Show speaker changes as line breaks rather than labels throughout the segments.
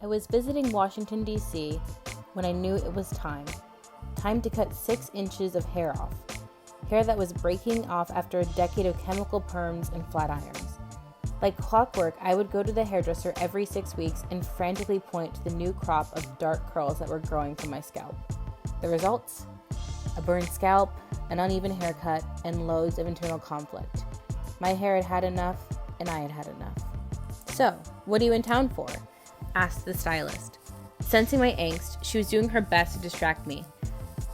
I was visiting Washington, D.C. when I knew it was time. Time to cut 6 inches of hair off. Hair that was breaking off after a decade of chemical perms and flat irons. Like clockwork, I would go to the hairdresser every 6 weeks and frantically point to the new crop of dark curls that were growing from my scalp. The results? A burned scalp, an uneven haircut, and loads of internal conflict. My hair had had enough, and I had had enough. "So, what are you in town for?" asked the stylist. Sensing my angst, she was doing her best to distract me.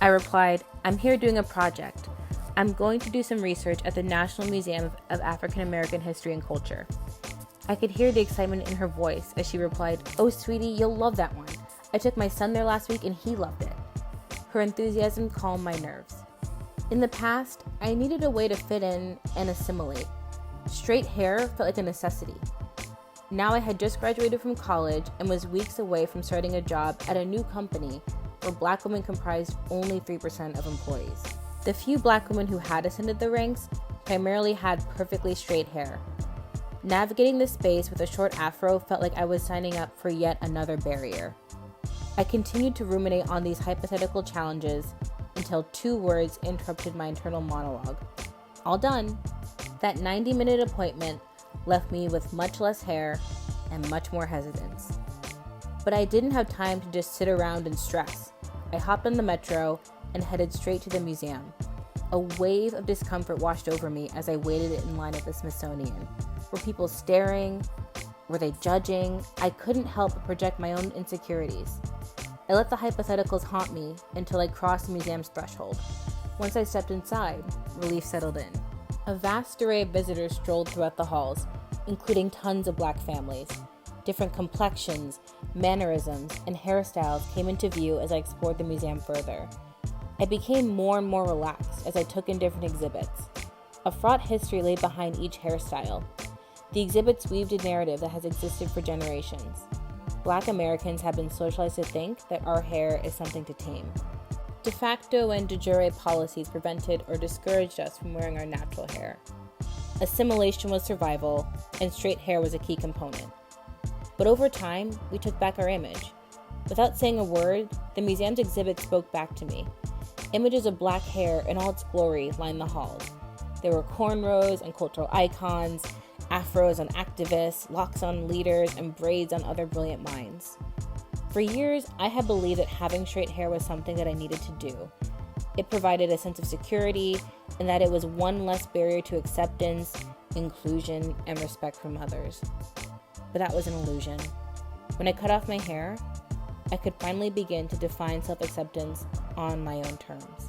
I replied, "I'm here doing a project. I'm going to do some research at the National Museum of African American History and Culture." I could hear the excitement in her voice as she replied, "Oh, sweetie, you'll love that one. I took my son there last week and he loved it." Her enthusiasm calmed my nerves. In the past, I needed a way to fit in and assimilate. Straight hair felt like a necessity. Now I had just graduated from college and was weeks away from starting a job at a new company where Black women comprised only 3% of employees. The few Black women who had ascended the ranks primarily had perfectly straight hair. Navigating this space with a short afro felt like I was signing up for yet another barrier. I continued to ruminate on these hypothetical challenges until 2 words interrupted my internal monologue. All done. That 90-minute appointment left me with much less hair and much more hesitance. But I didn't have time to just sit around and stress. I hopped on the metro and headed straight to the museum. A wave of discomfort washed over me as I waited in line at the Smithsonian. Were people staring? Were they judging? I couldn't help but project my own insecurities. I let the hypotheticals haunt me until I crossed the museum's threshold. Once I stepped inside, relief settled in. A vast array of visitors strolled throughout the halls, including tons of Black families. Different complexions, mannerisms, and hairstyles came into view as I explored the museum further. I became more and more relaxed as I took in different exhibits. A fraught history lay behind each hairstyle. The exhibits weaved a narrative that has existed for generations. Black Americans have been socialized to think that our hair is something to tame. De facto and de jure policies prevented or discouraged us from wearing our natural hair. Assimilation was survival, and straight hair was a key component. But over time, we took back our image. Without saying a word, the museum's exhibit spoke back to me. Images of Black hair in all its glory lined the halls. There were cornrows on cultural icons, afros on activists, locks on leaders, and braids on other brilliant minds. For years, I had believed that having straight hair was something that I needed to do. It provided a sense of security, and that it was one less barrier to acceptance, inclusion, and respect from others. But that was an illusion. When I cut off my hair, I could finally begin to define self-acceptance on my own terms.